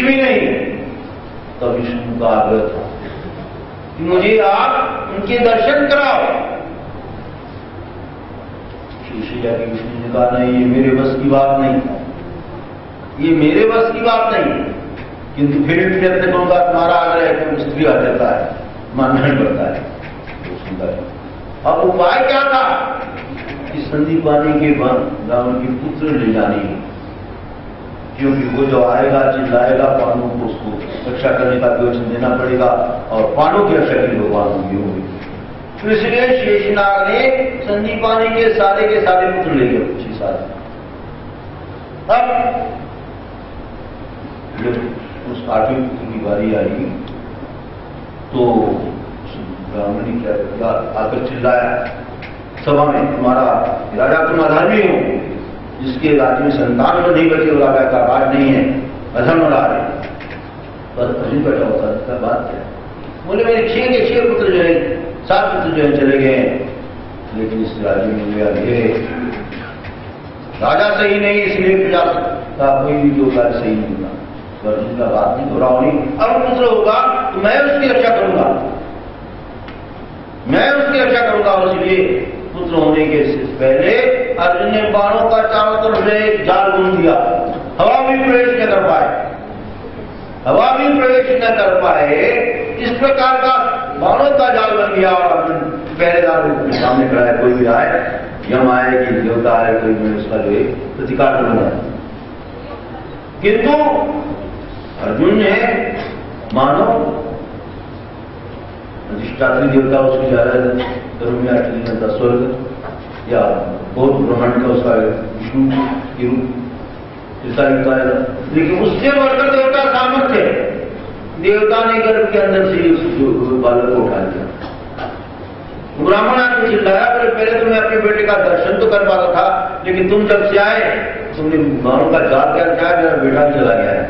भी नहीं। तब विष्णु का आग्रह था कि मुझे आप उनके दर्शन कराओ। शेषैया की विष्णु ने कहा नहीं, ये मेरे बस की बात नहीं, ये मेरे बस की बात नहीं, किंतु फिर भी प्रयत्न करूंगा। तुम्हारा आग्रह है कि स्त्री आ जाता है, मानना ही पड़ता है। अब उपाय क्या था कि संधि पाने के बाद रावण के पुत्र ले जाने, क्योंकि वो जो आएगा चिल्लाएगा, पांडवों को उसको रक्षा करने का वचन देना पड़ेगा और पांडवों की रक्षा की भगवान होंगे। तो इसलिए शेषनाग ने संधि पाने के सारे पुत्र ले गए, 6 साल। अब जब उस 8वें पुत्र की बारी आई तो ब्राह्मण ने क्या किया, आकर चिल्लाया सभा में, तुम्हारा राजा तुम अधर्मी हो, जिसके राज्य में संतान में नहीं बचे, राजा का राज नहीं है, अधर्म राज है। बस अर्जुन बैठा होता था, बात क्या है? बोले मेरे 6 के 6 पुत्र जो है, 7 पुत्र जो है चले गए, लेकिन इस राज्य में मेरा ये राजा सही नहीं, इसलिए प्रजा का कोई भी जो कार्य सही नहीं होगा। अर्जुन का बात नहीं दोहराओ नहीं, अब पुत्र होगा तो मैं उसकी रक्षा करूंगा, मैं उसकी रक्षा करूंगा। और इसलिए पुत्र होने के पहले अर्जुन ने बाणों का चारों तरफ से एक जाल बुन दिया, हवा भी प्रवेश न कर पाए, हवा भी प्रवेश न कर पाए। इस प्रकार का बाणों का जाल बन गया और अर्जुन पहरेदार के सामने खड़ा है, कोई भी आए, यम आए कि देवता आए, कोई मैं उसका जो है प्रतिकार करूंगा। किंतु अर्जुन ने मानो अधिष्ठात्री देवता उसकी ज्यादा करुण्या का स्वर्ग या बहुत ब्रह्मांड का उसका विष्णु की रूप, लेकिन उससे बढ़कर देवता सामर्थ्य, देवता ने गर्भ के अंदर से उस बालक को उठा लिया। ब्राह्मण आकर चिल्लाया, पहले तो मैं अपने बेटे का दर्शन तो कर पाता था, लेकिन तुम जब से आए तुमने मानव का जाल क्या किया, मेरा बेटा भी चला गया है,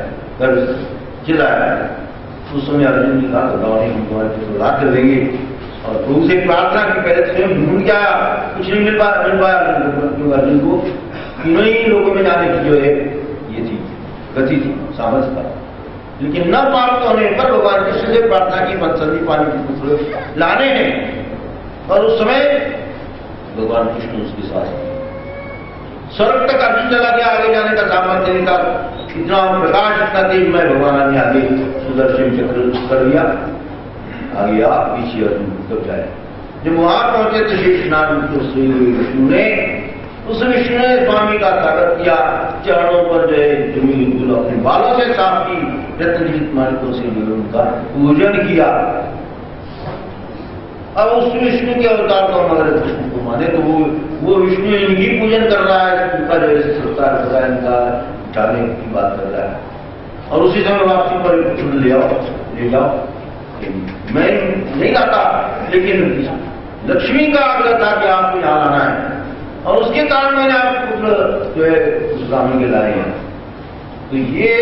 चिल्लाया। उस समय अर्जुन ने कहा हम तुम्हारे को रात कर देंगे, और प्रभु से प्रार्थना की, पहले तो स्वयं ढूंढ के आया, कुछ नहीं मिल पाया अर्जुन को। तीनों ही लोगों में जाने की जो है ये थी गति थी, सामर्थ्य था, लेकिन न प्राप्त होने पर भगवान कृष्ण से प्रार्थना की, संधि पानी के पुत्र लाने हैं। और उस समय भगवान कृष्ण उसके साथ स्वर्ग तक अर्जुन चला गया, आगे जाने का सामर्थ्य नहीं था, इतना प्रकाश इतना तेज में भगवान ने आगे सुदर्शन चक्र कर दिया, आगे आप पीछे अर्जुन कब जाए। जब वहां पहुंचे तो शेषनाग श्री विष्णु ने, उस विष्णु ने स्वामी का स्वागत किया, चरणों पर जो है जमीन बिल्कुल अपने बालों से साफ की, रत्नजीत मालिकों से उनका पूजन किया। अब उस विष्णु के अवतार को हमारे कृष्ण को माने तो वो विष्णु इनकी पूजन कर रहा है, उनका जो है सत्कार कर रहा है, इनका उठाने की बात कर रहा है। और उसी समय वापसी पर पुत्र ले जाओ, मैं नहीं लाता, लेकिन लक्ष्मी का आग्रह था कि आपको यहाँ लाना है, और उसके कारण मैंने आप पुत्र जो है उस ब्राह्मण के लाए हैं। तो ये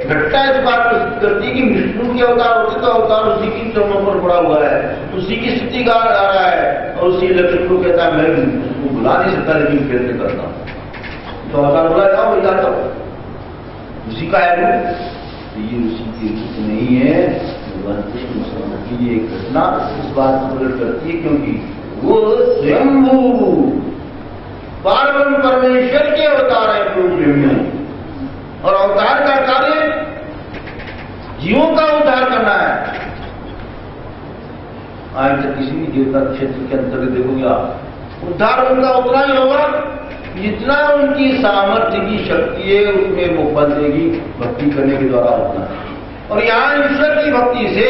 घटना इस बात को सिद्ध करती है कि विष्णु के अवतार होते तो अवतार उसी की चरणों पर पड़ा हुआ है, उसी की स्थिति गा रहा है, और उसी लक्ष्मण को कहता है मैं उसको बुला नहीं सकता, लेकिन प्रयत्न करता हूं। तो अवतार बोला जाओ वही जाता हूं, उसी का है रूप, तो ये उसी के रूप नहीं है। भगवान कृष्ण की ये घटना इस बात को प्रकट करती है, क्योंकि वो स्वयंभू पार्वती परमेश्वर के अवतार है प्रभु, और अवतार का कार्य जीवों का उद्धार करना है। आज तक किसी भी देवता क्षेत्र के अंतर्गत देखोगे आप, उद्धार उनका उतना ही होगा जितना उनकी सामर्थ्य की शक्ति है, उसमें वो फल देगी भक्ति करने के द्वारा होता है। और यहाँ ईश्वर की भक्ति से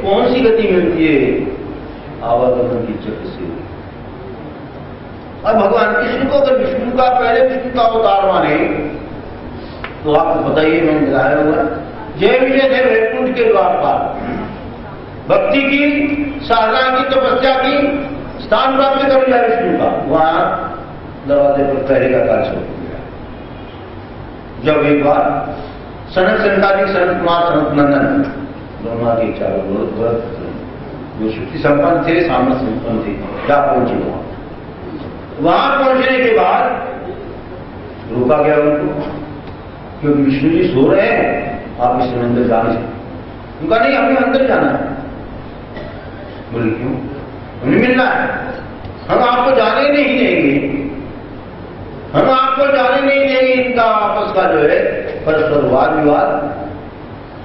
कौन सी गति मिलती है? आवागमन की चक्र से। और भगवान कृष्ण को अगर विष्णु का पहले विष्णु का अवतार माने तो आपको बताइए, मैंने दिखाया हुआ जय विजय थे वैकुंठ के द्वार पर भक्ति की, साधना की, तपस्या की, स्थान प्राप्त कर लिया विष्णु का, वहां दरवाजे पर पहरे का कार्य शुरू हो गया। जब एक बार सनक संतानिक सनत कुमार सनत नंदन ब्रह्मा के चारों जो शक्ति संपन्न थे, सामर्थ्य संपन्न थे, क्या पहुंचे वहां पहुंचने के बाद रोका गया उनको, क्योंकि विष्णु जी सो रहे हैं आप इस समय अंदर जा नहीं सकते। उनका नहीं, हमें अंदर जाना है। बोले क्यों? हमें मिलना है, हम आपको जाने नहीं देंगे, हम आपको जाने नहीं देंगे। इनका आपस का जो है परस्पर वाद विवाद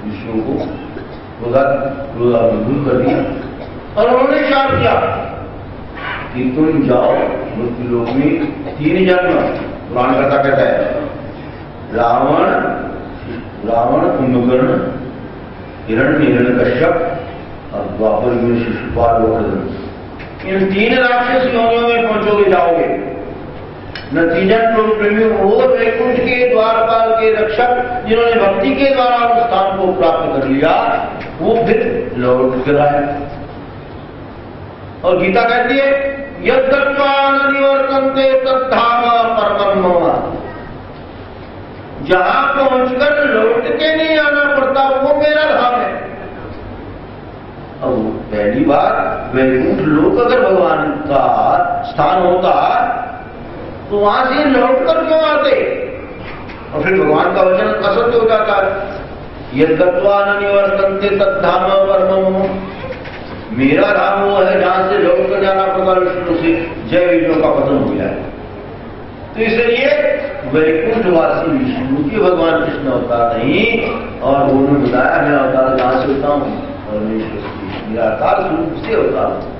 विष्णु को दूर कर दिया और उन्होंने शाप किया कि तुम जाओ मृत्यु लोक में 3 जन्म। पुराण कथा कहता है रावण कुंभकर्ण हिरण्यकश्यप और द्वापर में शिशुपाल इन 3 राक्षस योनियों में पहुंचोगे, जाओगे। नतीजन लोग प्रेमी वो वैकुंठ के द्वारपाल के रक्षक जिन्होंने भक्ति के द्वारा उस स्थान को प्राप्त कर लिया, वो फिर लौट कर आए। और गीता कहती है यद्गत्वा न निवर्तन्ते तद्धाम परमं मम। जहां पहुंचकर लौट के नहीं आना पड़ता वो मेरा धाम है। अब पहली बार वैकुंठ लोक अगर भगवान का स्थान होता तो वहां से लौट कर क्यों आते? और फिर भगवान का वचन असत्य हो जाता है। यद्गत्वा न निवर्तन्ते तद्धाम परमं मम। मेरा धाम वो है जहां से लौट कर जाना पड़ता विष्णु से। जय विष्णु का पतन हो गया है। तो इसलिए वैकुंठवासी विष्णु की भगवान कृष्ण अवतार नहीं, और उन्होंने बताया मैं अवतार जहां से होता हूँ और निराकार स्वरूप से अवतार हूं।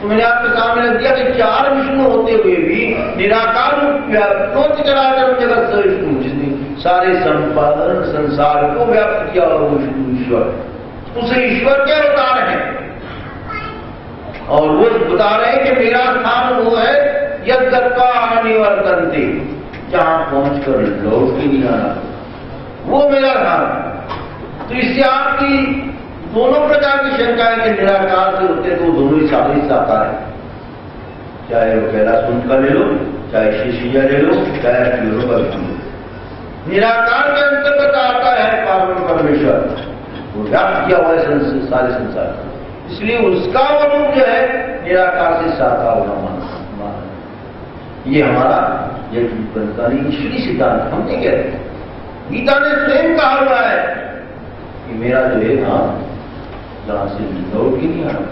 तो मैंने आपके सामने रख दिया कि 4 विष्णु होते हुए भी निराकार व्याप्त चराचर जगत से विष्णु, जिसने सारे संपादन संसार को व्याप्त किया और वो विष्णु ईश्वर, उसे ईश्वर के अवतार है। और वो बता रहे हैं कि मेरा स्थान वो है यद्गत्वा न निवर्तन्ते, जहां पहुंचकर लौट के नहीं आना, वो मेरा धाम। तो इससे आपकी दोनों प्रकार की शंका है कि निराकार से होते तो दोनों ही साकार है। चाहे वो कैलाश कुंज का ले लो, चाहे शेषैया ले लो, चाहे का ले लो। निराकार के अंतर्गत आता है पावन परमेश्वर, वो व्याप्त किया हुआ है सारे संसार। इसलिए उसका रूप जो है निराकार से साकार होना माना। ये हमारा ये ईश्वरी सिद्धांत हम नहीं कह रहे। गीता ने स्वयं कहा हुआ है कि मेरा जो है जहां से लौट ही नहीं आना।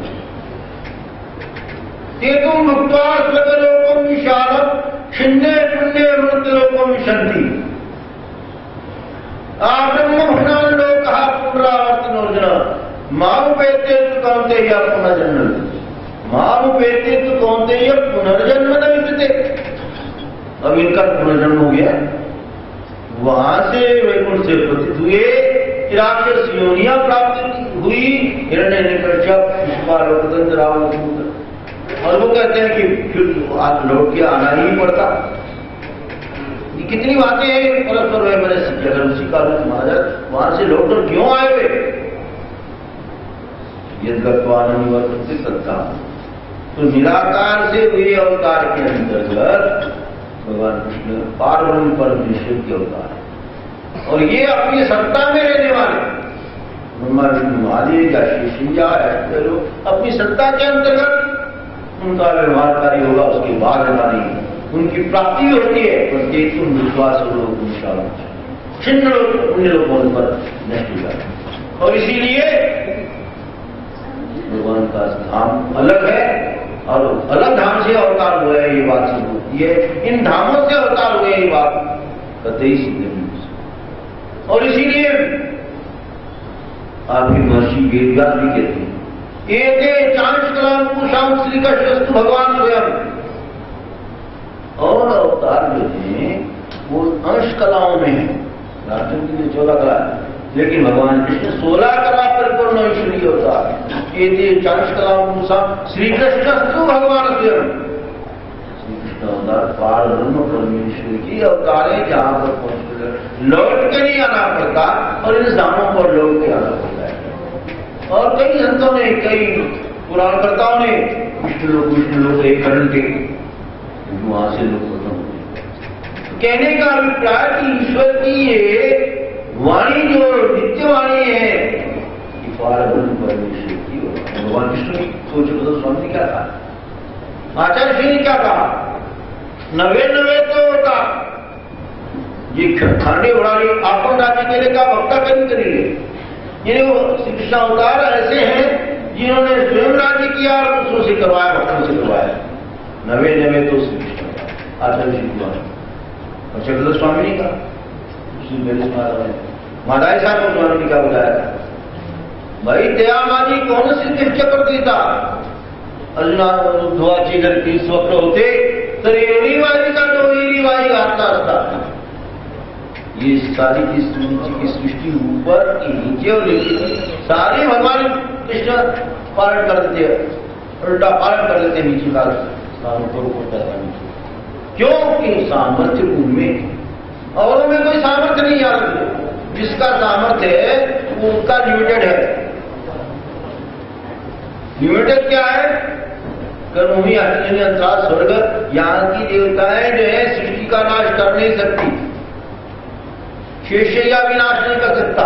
तुम भुक्त्वा स्वर्गलोकम विशालम छिन्ने पुण्य मृत्युलोकम विशंति ब्रह्मभुवनान् लोकः पुनरावर्तिनोर्जुन मामुपेत्य कौन्तेय पुनर्जन्म मामुपेत्य कौन्तेय पुनर्जन्म न विद्यते। अब इनका पुनर्जन्म हो गया, वहां से वैकुंठ से पतित हुए, राक्षस योनियां प्राप्त हुई, हिरण्यकश्यप शिशुपाल रावण, और वो कहते हैं कि फिर आज लौट के आना ही पड़ता। ये कितनी बातें हैं परस्पर वह मैंने सीखी। अगर उसी का रूप महाराज वहां से लौट कर क्यों आए हुए? यद्गत्वा न निवर्तन्ते तद्धाम। तो निराकार से हुए अवतार के अंतर्गत भगवान कृष्ण पारब्रह्म परमेश्वर के अवतार है, और ये अपनी सत्ता में रहने वाले ब्रह्मा विष्णु महादेव या शेषैया अपनी सत्ता के अंतर्गत उनका व्यवहारकारी होगा, उसके बाद नहीं उनकी प्राप्ति भी होती है। प्रत्येक तुम विश्वास छिन्न लोग उन लोगों पर नष्ट हो जाते। और इसीलिए भगवान का धाम अलग है, और अलग धाम से अवतार हुआ है, ये बात सिद्ध होती है। इन धामों से अवतार हुए ये बात कतई सिद्ध नहीं। और इसीलिए आपकी महर्षि वेदव्यास भी कहते हैं एते चांचकलांकुशां श्रीकृष्णस्तु भगवान स्वयं। और अवतार जो है वो अंश कलाओं में है, राष्ट्र के लिए 14 कला है, लेकिन भगवान कृष्ण 16 कला परिपूर्ण ईश्वरीय अवतार है। एते चांचकलांकुशां श्रीकृष्णस्तु भगवान स्वयं। श्रीकृष्ण अवतार पारब्रह्म परमेश्वर की अवतार है, जहां पर पहुंचकर लौट के नहीं आना पड़ता, और इन धामों पर लौट के आना पड़ता है। और कई संतों ने, कई पुराणकर्ताओं ने विष्णु लोग एक करण के वहां से लोग खत्म हुए। कहने का अभिप्राय कि ईश्वर की ये वाणी जो नित्य वाणी है कि पारब्रह्म परमेश्वर की भगवान विष्णु की सोच स्वामी ने क्या कहा, आचार्य श्री ने क्या कहा, 99 तो होता ये खांडे उड़ानी आपन राज्य के लिए का भक्ता करेंगे। यानी वो श्री कृष्ण अवतार ऐसे हैं जिन्होंने स्वयं राज्य किया और दूसरों से करवाया, भक्तों से करवाया। नवे नवे तो श्री कृष्ण आचार्य जी कुमार और चक्रधर स्वामी ने कहा, मादाई साहब को स्वामी ने क्या बताया था, भाई दयामाजी कौन सी तीर्थ चक्र देता अर्जुना ध्वजी करती स्वप्न होते तर एवढी वाई का तो एवढी वाई घातला असता। ये सारी की सृष्टि ऊपर की नीचे और नीचे सारे भगवान कृष्ण पालन कर देते, उल्टा पालन कर देते, नीचे का स्थान ऊपर ऊपर जाता नीचे। क्योंकि सामर्थ्य उनमें औरों में कोई सामर्थ्य नहीं आ रही। जिसका सामर्थ्य है वो उसका लिमिटेड है। लिमिटेड क्या है? कर्मभूमि अंतराल स्वर्ग, यहाँ की देवताएं जो है सृष्टि का नाश कर नहीं सकती, शेषय्या भी नाश नहीं कर सकता।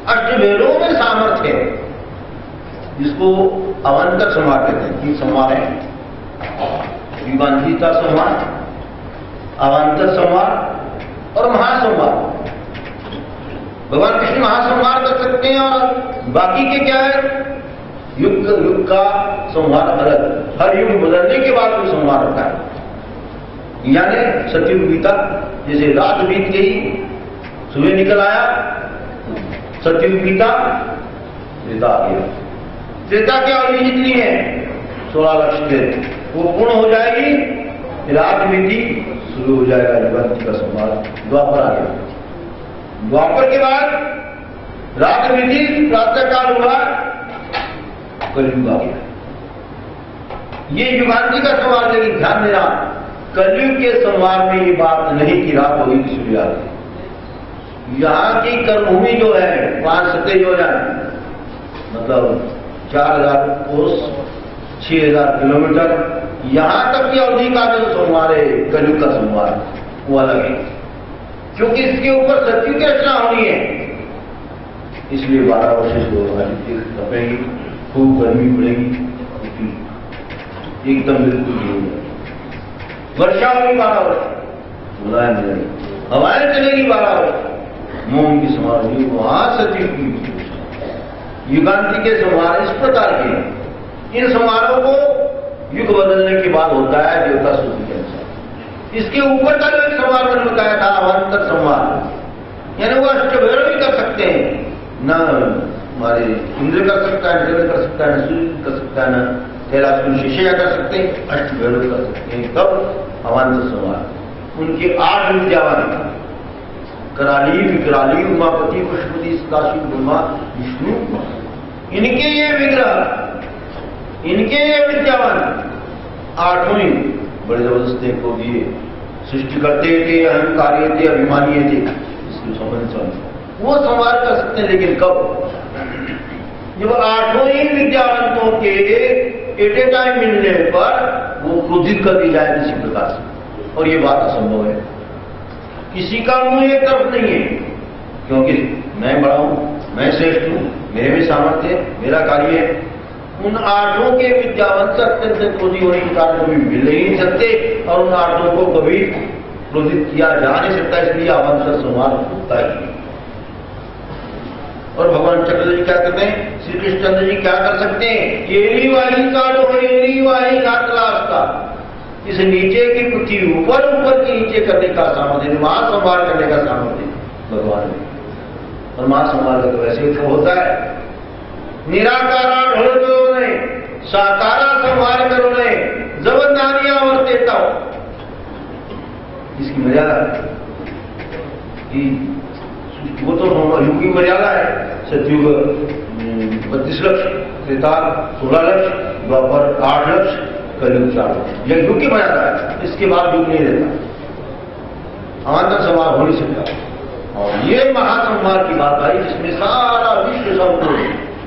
अष्टभेदों में सामर्थ्य है, जिसको अवंतर संवार कहते हैं। तीन संवार है, युगांतिता संवार, अवान्तर संवार और महासंवार। भगवान कृष्ण महासंवार कर सकते हैं और बाकी के क्या है? युग युग का संवार अलग, हर युग बदलने के बाद कोई संवार होता है। यानी सतयुग बीता, जैसे रात बीत गई सुबह निकल आया, सतयुग बीता त्रेता आ गया। त्रेता की अवधि जितनी है 16 लक्ष दिन वो पूर्ण हो जाएगी, रात बीती शुरू हो जाएगा युगांति का संवार। द्वापर आ गया, द्वापर के बाद रात बीती प्रातः काल हुआ, कलयुग आ गया। ये युगांति का संवार। लेकिन ध्यान देना, कलयुग के संवार में ये बात नहीं कि रात होगी कि सूर्य आ गई। यहाँ की कर्मभूमि जो है 5 सतह योजन, मतलब 4000 कोस, 6000 किलोमीटर, यहां तक की अवधि का जो संवार है कलयुग का संवार वो अलग है, क्योंकि इसके ऊपर सतयुग की रचना होनी है। इसलिए 12 वर्ष से आदित्य तपेगी, खूब गर्मी पड़ेगी, एकदम बिल्कुल नहीं होगा। वर्षा होगी 12 वर्ष, मुलायम मिलेगी, हवाएं चलेगी 12 वर्ष, मोम की संवार होगी। वहां सतयुग की युगांति के संवार इस प्रकार के हैं। इन संवारों को युग बदलने के बाद होता है देवता सूत्र के अनुसार। इसके ऊपर का जो एक संवार मैंने बताया था अवान्तर संवार, यानी वो अष्टभैरव भी कर सकते हैं, न हमारे इंद्र कर सकता है, नरेंद्र कर सकता है, न सूर्य कर सकता है, न कैलाश में शेषया कर सकते हैं, अष्टभैरव कर सकते हैं। कब? अवान्तर संवार। उनके 8 विद्यावान, कराली, विकराली, उमापति, पशुपति, सदाशिव, ब्रह्मा, विष्णु, इनके ये विग्रह, इनके ये विद्यावान 8 ही बड़े जबरदस्त को दिए। सृष्टि करते थे, अहंकारी थे, अभिमानी थे, इसको समझ वो संवार कर सकते हैं। लेकिन कब? जब 8 ही विद्यावंतों के एट ए टाइम मिलने पर वो क्रोधित कर दी जाए किसी प्रकार से, और ये बात असंभव है। किसी का मुंह एक तरफ नहीं है, क्योंकि मैं बड़ा हूं, मैं श्रेष्ठ हूं, मेरे में सामर्थ्य है, मेरा कार्य है। उन 8 के विद्यावंत अत्यंत क्रोधी होने के कारण कभी मिल नहीं सकते, और उन 8 को कभी क्रोधित किया जा नहीं सकता। इसलिए अवान्तर संवार होता है। और भगवान चक्रधर जी क्या करते हैं? श्री कृष्णचंद्र जी क्या कर सकते हैं? एरी वाही का लो, एरी वाही का इस नीचे की पृथ्वी ऊपर ऊपर की नीचे करने का सामर्थ्य, महासंवार करने का सामर्थ्य भगवान ने। और महासंवार का तो वैसे तो होता है, निराकारा ढोल करो ने, साकारा संवार करो ने, जबरदारियां और देता हो। इसकी मर्यादा कि वो तो युग की मर्यादा है। सतयुग 32 लक्ष, त्रेता 16 लक्ष, द्वापर 8 लक्ष, कलयुग 4 लक्ष। यह युग की मर्यादा है, इसके बाद युग नहीं रहता। अवान्तर संवार हो नहीं सकता। और ये महासंवार की बात आई जिसमें सारा विश्व संपूर्ण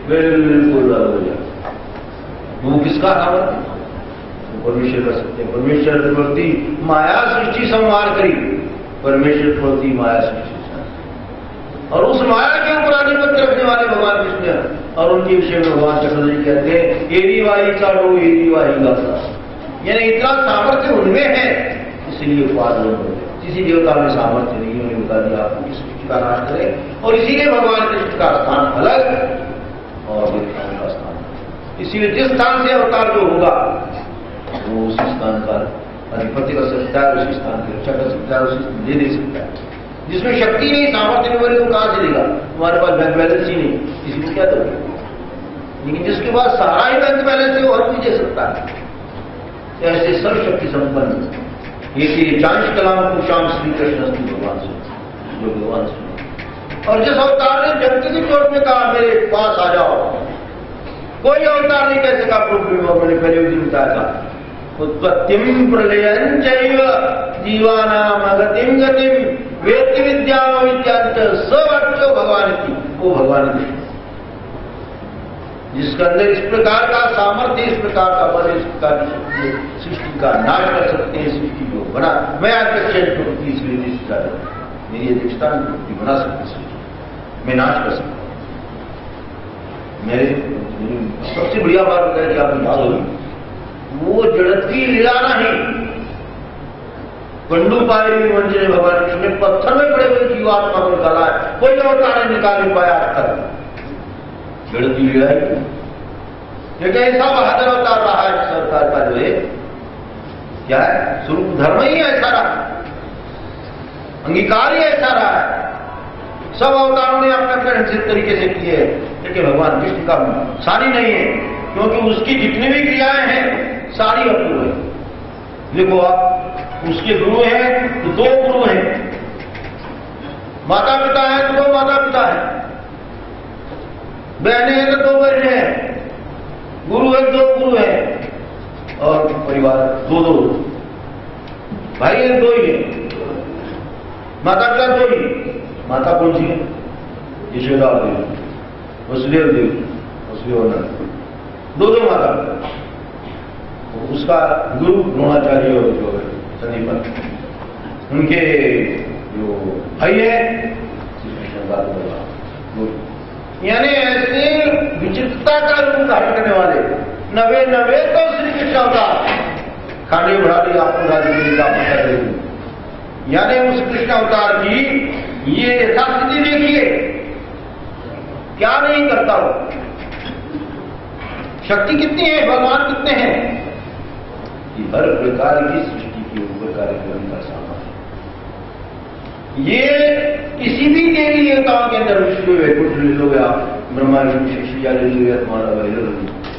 बिल्कुल अलग हो जाए। वो किसका सामर्थ्य? परमेश्वर कर सकते हैं। परमेश्वर प्रति माया सृष्टि संवार करी, परमेश्वर प्रति माया सृष्टि, और उस माया के ऊपर आधिपत्य रखने वाले भगवान कृष्ण, और उनके विषय में भगवान चक्रधर जी कहते हैं एरी वाही का लो, एरी वाही का, यानी इतना सामर्थ्य उनमें है, इसलिए पार लोग होते। किसी देवता में सामर्थ्य नहीं, उन्होंने बता दिया आपको इस सृष्टि का नाश करें, और इसीलिए भगवान कृष्ण का स्थान अलग और देवताओं का स्थान। इसीलिए जिस स्थान से अवतार जो होगा वो उसी स्थान का अधिपत्य कर सकता है, उसी स्थान की रक्षा कर सकता है, उसी दे सकता है। जिसमें शक्ति नहीं, सामर्थ्य नहीं बने, वो कहां से देगा? तुम्हारे पास बैंक बैलेंस ही नहीं, किसी को क्या दोगे? लेकिन जिसके पास सारा ही बैंक बैलेंस है वो हर कुछ दे सकता है। ऐसे सर्वशक्ति संपन्न ये चांश कलाम कुशाम श्री कृष्ण भगवान से, जो भगवान से। और जिस अवतार ने जगत की चोट में कहा मेरे पास आ जाओ, कोई अवतार नहीं कह सका प्रभु, मैंने पहले भी बताया था। उत्पत्तिम प्रलयं चैव जीवानाम अगतिम गतिम वेत्ति विद्या विद्यांत सर्वो भगवान की, वो भगवान कृष्ण जिसके अंदर इस प्रकार का सामर्थ्य, इस प्रकार का बल, इस प्रकार की शक्ति, सृष्टि का नाश कर सकते हैं। सृष्टि जो बना, मैं आज तक प्रवृत्ति इसलिए मेरी अध्यक्षता प्रवृत्ति बना सकती सृष्टि, मैं नाश कर सकता हूं। मेरे सबसे बढ़िया बात बताया कि आपको याद होगी, वो जड़त की लीला नहीं, पंडु पायरी मंजिल भगवान कृष्ण ने पत्थर में पड़े हुए जीवात्मा को निकाला है, कोई अवतार नहीं निकाल नहीं पाया आज तक। जड़त की लीला एक ऐसा बहादुर अवतार रहा है सरकार का, जो है क्या है, स्वरूप धर्म ही ऐसा रहा, अंगीकार ही ऐसा रहा है। सब अवतारों ने अपने अपने निश्चित तरीके से किए, लेकिन भगवान कृष्ण का सारी नहीं है, क्योंकि उसकी जितनी भी क्रियाएं हैं सारी अपूर्ण है। देखो आप, उसके गुरु हैं तो 2 गुरु हैं, माता पिता है तो 2 माता पिता है, बहनें हैं तो 2 बहनें हैं, गुरु है 2 गुरु है, और परिवार 2 भाई है 2 ही है, माता पिता 2 ही। माता कौन सी है? यशोदा देवी, वसुदेव देवी, वसुदेव 2 माता पिता। उसका गुरु द्रोणाचार्य और जो संदीपन, उनके जो भाई है यानी ऐसे विचित्रता का रूप धारण करने वाले नवे तो श्री कृष्ण अवतार खाने बढ़ा दी आपको राजी, यानी उस कृष्ण अवतार की ये यथास्थिति देखिए, क्या नहीं करता हो, शक्ति कितनी है, भगवान कितने हैं, कि हर प्रकार की सृष्टि के ऊपर कार्य करने का सामर्थ्य। ये किसी भी देवी देवताओं के अंदर विष्णु वैकुंठ ले लो, या ब्रह्मा शिष्या ले लो, तुम्हारा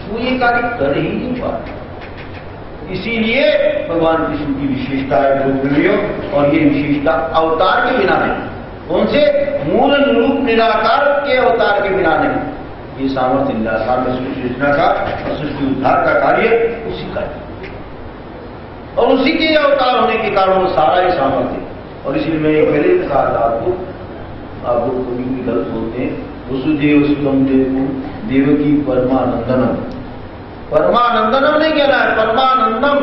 वो ये कार्य कर ही नहीं पाता। इसीलिए भगवान कृष्ण की विशेषता है और ये विशेषता अवतार के बिना नहीं, कौन से मूल रूप निराकार के अवतार के बिना नहीं। ये सामर्थ्य निराकार में सृष्टि रचना का और सृष्टि उद्धार का कार्य उसी का है, और उसी के अवतार होने के कारण वो सारा ही सामर्थ्य। और इसीलिए मैं पहले कहा था आपको, आप लोग कभी भी गलत बोलते हैं, वसुदेव सुतम देवकी परमानंदनम, परमानंदनम नहीं कहना है, परमानंदम,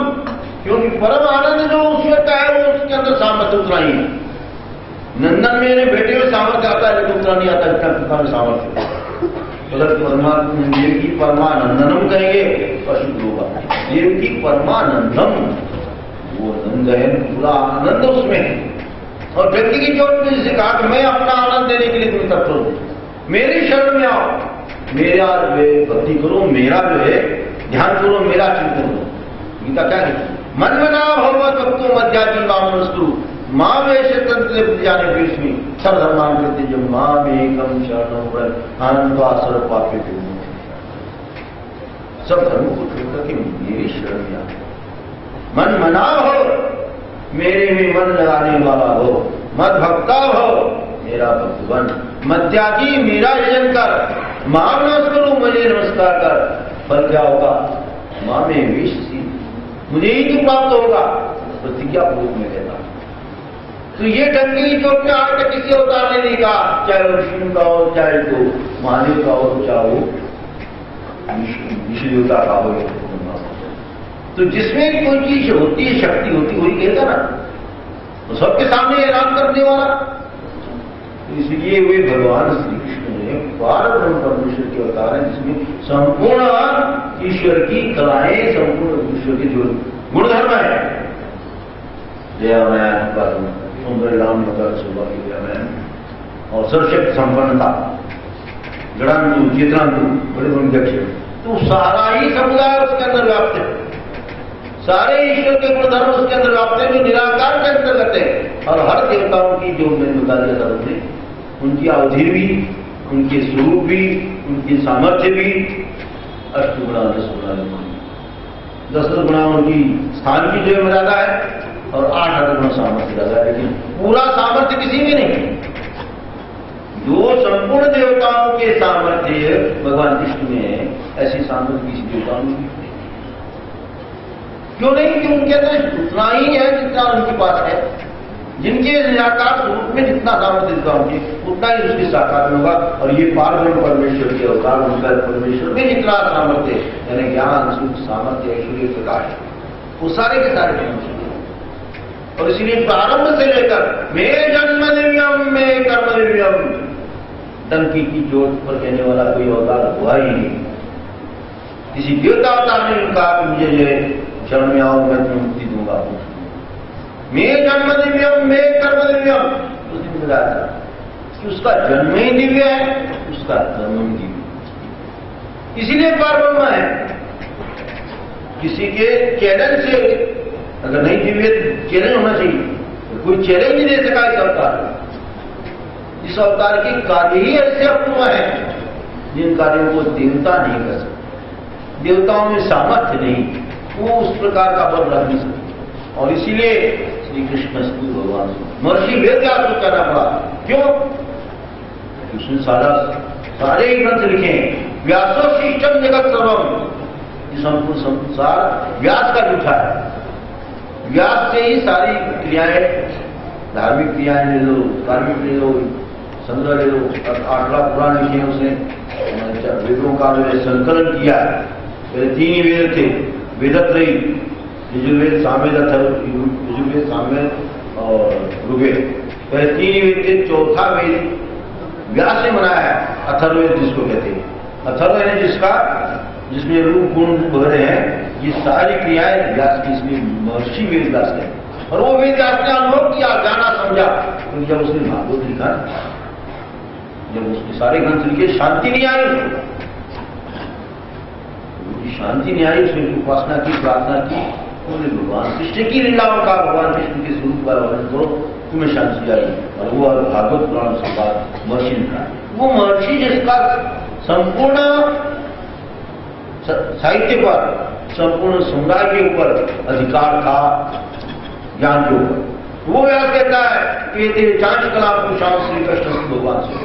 क्योंकि परम आनंद जो उसमें का है वो उसके अंदर सामर्थ्य उतना ही है। नंदन मेरे बेटे में सामर्थ्य आता है लेकिन उतना नहीं आता जितना पिता में सामर्थ्य। अगर परमात्मा देव की परमानंदनम कहेंगे अशुद्ध होगा, देव की परमानंदम, वो आनंद है, पूरा आनंद उसमें है। और व्यक्ति की चोट में जिसे कहा कि मैं अपना आनंद देने के लिए तुम तत्पर हो, मेरी शरण में आओ, मेरा भक्ति करो, मेरा जो है ध्यान करो, मेरा चिंतन करो। गीता क्या है, मन में ना भगवत भक्तो मध्याजी मामस्तु माँ वेश तंत्र जाने कृष्ण सर्वधर्मान करते जो माँ में एकम शरण आनंद सर्व पापे, सब धर्मों को छोड़कर के मेरी शरण में आओ, मन मना हो, मेरे में मन लगाने वाला हो, मत भक्ता हो, मेरा भक्त बन, मध्याजी मेरा यजन कर, मां नमस्कार मुझे नमस्कार कर, फल क्या होगा, मां में विष सी मुझे ही तो प्राप्त होगा, प्रतिज्ञा पूर्वक में कहता। तो ये डंगी चोट में आज तक किसी अवतार ने नहीं कहा, चाहे वो विष्णु का हो, चाहे तो महादेव का हो, चाहे वो विष्णु देवता का हो। तो जिसमें कोई चीज होती है, शक्ति होती, वही कहेगा ना, तो सबके सामने ऐलान करने वाला। इसलिए वे भगवान श्री कृष्ण ने पार ब्रह्म परमेश्वर के अवतार है, जिसमें संपूर्ण ईश्वर की कलाएं, संपूर्ण ईश्वर के जो गुणधर्म है, जया सुंदर राम नगर सौभाग्य में और सर्वशक्ति संपन्नता गणांतु चेतनांतु बड़े बड़े दक्ष, तो सारा ही समुदाय उसके अंदर व्याप्त है, सारे ईश्वर के गुणधर्म उसके अंदर व्याप्त है जो निराकार के अंतर्गत है। और हर देवताओं की जो मैंने बता दिया था उसने, उनकी अवधि भी, उनके स्वरूप भी, उनकी सामर्थ्य भी अष्टगुणा 10 गुणा 10 गुणा उनकी स्थान की जो मर्यादा है और 8 गुणा सामर्थ्य ज्यादा है, लेकिन पूरा सामर्थ्य किसी में नहीं। जो संपूर्ण देवताओं के सामर्थ्य भगवान कृष्ण में है, ऐसी सामर्थ्य किसी देवताओं में नहीं। क्यों नहीं? कि उनके अंदर उतना ही है जितना उनके पास है। जिनके निराकार स्वरूप में जितना सामर्थ्य देता उनके, उतना ही उसके साकार में होगा। और ये पारब्रह्म परमेश्वर के अवतार उनका परमेश्वर में जितना सामर्थ्य यानी ज्ञान सुख सामर्थ्य ऐश्वर्य प्रकाश, वो सारे के सारे परमेश्वर। और इसलिए प्रारंभ से लेकर मैं जन्म दिव्यम मैं कर्म दिव्यम, टंकी की चोट पर कहने वाला कोई अवतार हुआ ही नहीं। किसी देवता अवतार ने कहा कि मुझे जो है शरण में आओ, मैं तुम्हें मुक्ति दूंगा। मैं जन्म दिव्यम मैं कर्म दिव्यम, उस दिन बताया था कि उसका जन्म ही दिव्य है, उसका कर्म ही दिव्य, इसीलिए परब्रह्म है। किसी के चैलेंज से अगर नहीं दिव्य चैलेंज होना चाहिए, तो कोई चैलेंज नहीं दे सका इस अवतार। इस अवतार के कार्य ही ऐसे अपूर्व है जिन कार्यों को देवता नहीं कर सकते, देवताओं में सामर्थ्य नहीं, वो उस प्रकार का बल रख नहीं सकते। और इसीलिए श्री कृष्ण स्तु भगवान महर्षि वेदव्यास को कहना पड़ा। क्यों? उसने सारे ग्रंथ लिखे हैं। व्यासो शिष्टम जगत सर्वम, संपूर्ण संसार व्यास का जूठा है। व्यास से ही सारी क्रियाएं, धार्मिक क्रियाएं ले लो, कार्मिक ले लो, संग्रह ले लो, 8 लाख पुराण लिखे हैं उसने। वेदों का जो संकलन किया, पहले 3 ही वेद थे, वेदत्रयी, यजुर्वेद सामवेद यजुर्वेद सामवेद और ऋग्वेद, पहले 3 ही वेद थे। चौथा वेद व्यास ने बनाया है, अथर्ववेद जिसको कहते हैं। अथर्ववेद है जिसमें रूप गुण भरे हैं, ये सारी क्रियाएं व्यास की, इसलिए महर्षि वेद व्यास है। और वो वेद व्यास ने अनुभव किया, जाना समझा। तो जब उसने भागवत लिखा, जब उसके सारे ग्रंथ लिखे, शांति नहीं आई उसको, शांति नहीं आई। उसने उपासना की, प्रार्थना की, उन्होंने भगवान कृष्ण की लीलाओं का, भगवान कृष्ण के स्वरूप का वर्णन करो, तुम्हें शांति आई। और वो भागवत पुराण से बाद महर्षि ने कहा, वो महर्षि जिसका संपूर्ण साहित्य पर, संपूर्ण समुदाय के ऊपर अधिकार था, ज्ञान के ऊपर, वो व्यास कहता है कि चांच कला पुरुषांश श्री कृष्ण भगवान से,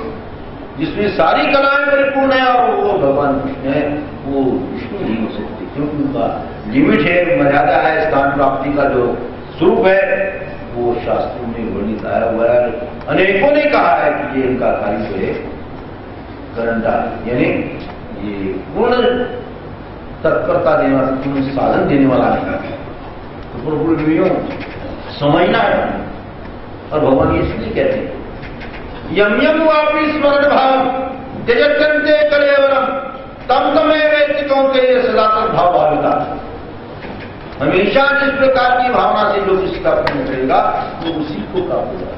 जिसमें सारी कलाएं परिपूर्ण है। और वो भगवान कृष्ण है, वो विष्णु नहीं हो सकते, क्योंकि उनका लिमिट है, मर्यादा है। स्थान प्राप्ति का जो स्वरूप है वो शास्त्रों में वर्णित आया हुआ है। अनेकों ने कहा है कि ये इनका कार्य जो है करंटा, यानी ये पूर्ण तत्परता देने वाला, पूर्ण साधन देने वाला नहीं, तो पूर्ण समझना है। और भगवान ये इसलिए कहते हैं यम यम वापी स्मरण भाव त्यजत्यन्ते कलेवरम तम तमेव वेत्ति कौन्तेय सदा तद्भाव भाविता। हमेशा जिस प्रकार की भावना से जो किसका पूर्ण करेगा वो उसी को प्राप्त होगा।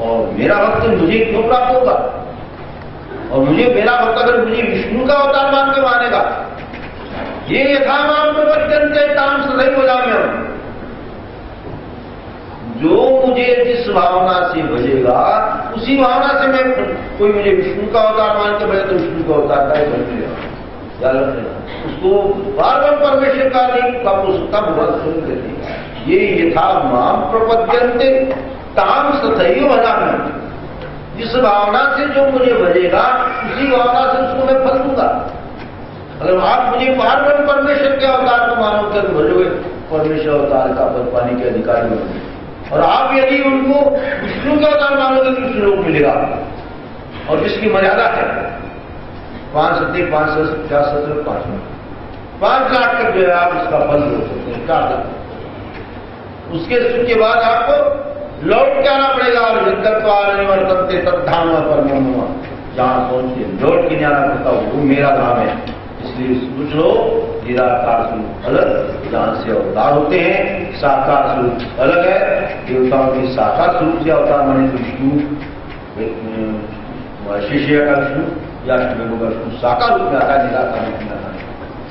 और मेरा भक्त मुझे क्यों प्राप्त होगा? और मुझे मेरा भक्त अगर मुझे विष्णु का अवतार मान के मानेगा, ये यथामाम प्रपद्यन्ते ताम सदैव जाम्यहम्, जो मुझे जिस भावना से भजेगा उसी भावना से मैं, कोई मुझे विष्णु का अवतार मान के भजे तो विष्णु का अवतार का ही बन मिलेगा, उसको बार-बार परमेश्वर का नहीं प्राप्त हो सकता। भगवत कहते हैं ये यथा माम प्रपद्यन्ते ताम सदैव भजाम्यहम्, जिस भावना से जो मुझे भजेगा उसी भावना से उसको मैं फल दूंगा। अगर आप मुझे बार-बार परमेश्वर के अवतार को मानोगे तो भजोगे, परमेश्वर अवतार का पद पाने के अधिकारी बनोगे। और आप यदि उनको विष्णु का अवतार मानोगे तो विष्णु लोक मिलेगा। और जिसकी मर्यादा है 5 सत्य 5 सत्य 50 सत्य 5 लाख तक जो है आप उसका फल हो सकते हैं, 4 लाख। उसके बाद आपको लौट के आना पड़ेगा। और निवर्तन्ते तद्धाम परम, जहां पहुंचते लौट के नहीं आना पड़ता, वो मेरा धाम है। इसलिए सोच लो, निराकार स्वरूप अलग, जहां से अवतार होते हैं, साकार स्वरूप अलग है। देवताओं के साक्षात स्वरूप से अवतार माने तो विष्णु, शिष्य का विष्णु या अष्टवेदों का विष्णु साकार रूप में आता है, निराकार रूप में आता है।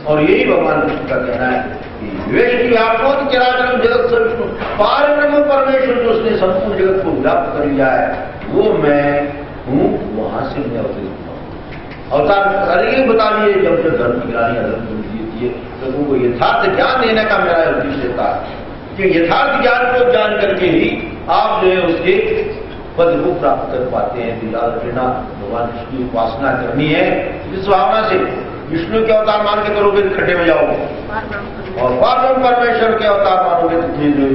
और यही भगवान कृष्ण का कहना है कि विवेश व्यापक चराचरम जगत से विष्णु, पारब्रह्म परमेश्वर जो उसने संपूर्ण जगत को व्याप्त कर लिया है, वो मैं हूँ, वहां से मैं अवतरित हुआ। अवतार अरे बता दिए जब जब धर्म की गिरानी अधर्म को दिए, लोगों को यथार्थ ज्ञान देने का मेरा उद्देश्य था कि यथार्थ ज्ञान को जान करके ही आप जो है उसके पद को प्राप्त कर पाते हैं। याद रखना, भगवान विष्णु की उपासना करनी है इस भावना से। विष्णु के अवतार मान के करोगे तो खड्डे में जाओगे, और पारब्रह्म परमेश्वर के अवतार मानोगे तो जो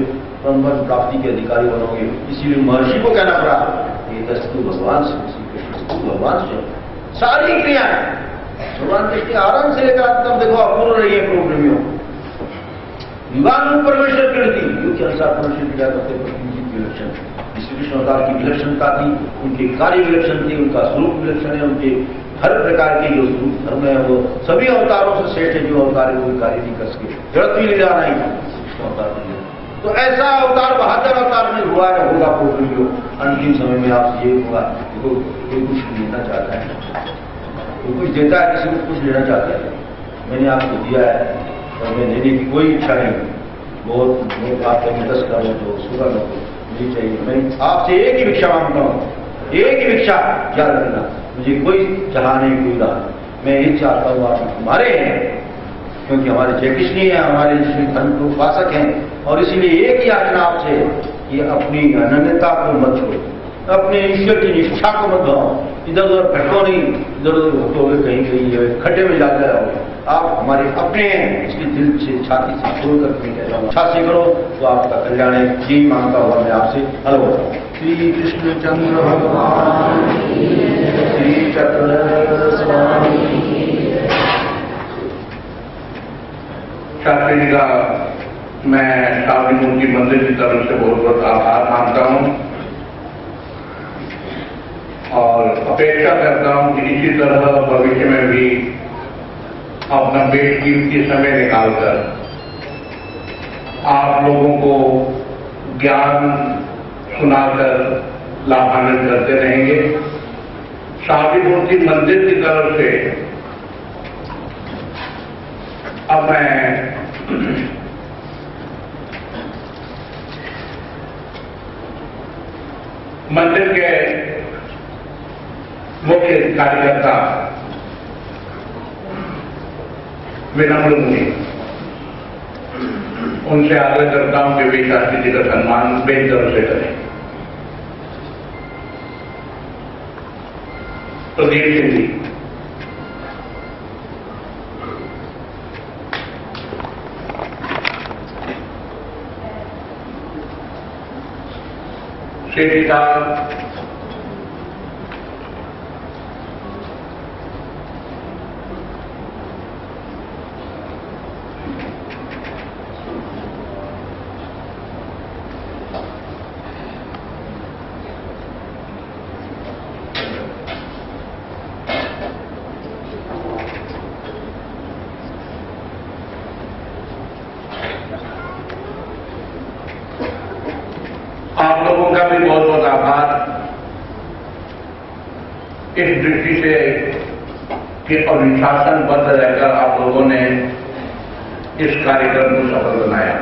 परम प्राप्ति के अधिकारी बनोगे। इसीलिए महर्षि को कहना पड़ा ये दस्तु भगवान से, कृष्ण भगवान से सारी क्रियाएं भगवान कृष्ण आराम से लेकर तब देखो अपूर्ण रही है प्रोग्रामियों। युगान परमेश्वर कृति युग के अनुसार परमेश्वर क्रिया करते विलक्षण, श्री कृष्ण अवतार की विलक्षणता थी, उनके कार्य विलक्षण थे, उनका स्वरूप विलक्षण है, उनके हर प्रकार के जो स्वरूप धर्म है वो सभी अवतारों से श्रेष्ठ है। जो अवतार कोई कार्य नहीं कर सके, जगत भी ले जाना ही कृष्ण अवतार नहीं। तो ऐसा अवतार 72 अवतार में हुआ है, होगा प्रोग्रामियों। अंतिम समय में आपसे ये होगा, कोई कुछ लेना चाहता है, कोई कुछ देता है, किसी को कुछ लेना चाहता है, मैंने आपको दिया है और मैं देने की कोई इच्छा नहीं। बहुत आप कहीं 10 करो तो 16 करो मुझे चाहिए, मैं आपसे एक ही भिक्षा मांगता हूँ, एक ही भिक्षा। याद रखना, मुझे कोई चाह नहीं, कोई दान, मैं ये चाहता हूँ आप हमारे हैं, क्योंकि हमारे जय कृष्ण है, हमारे श्री धर्म के उपासक हैं। और इसलिए एक ही याचना आपसे कि अपनी अनन्यता को मत छोड़ो, अपने ईश्वर की निष्ठा को मत भाओ, इधर उधर भटको नहीं, इधर उधर भटकोगे कहीं कहीं खड्डे में जाते रहोगे। आप हमारे अपने हैं, इसलिए दिल से छाती से छोड़ कर अच्छा से करो तो आपका कल्याण है। यही मांगता हुआ मैं आपसे हेलो श्री कृष्ण चंद्र भगवान, श्री चक्रधर स्वामी। शास्त्री जी का मैं शादी मूर्ति मंदिर की तरफ से बहुत बहुत आभार मानता हूं और अपेक्षा करता हूं कि इसी तरह भविष्य में भी अपना बेशकीमती समय निकालकर आप लोगों को ज्ञान सुनाकर लाभान्वित करते रहेंगे। शादी मूर्ति मंदिर की तरफ से अब मैं मंदिर के मुख्य कार्यकर्ता विनम्र मुनि, उनसे आग्रह करता हूं कि वे शास्त्री जी का सम्मान मेरी तरफ से करें। प्रदीप सिंह जी, शेठी साहब, आप लोगों का भी बहुत बहुत आभार इस दृष्टि से कि अनुशासनबद्ध रहकर आप लोगों ने इस कार्यक्रम को सफल बनाया।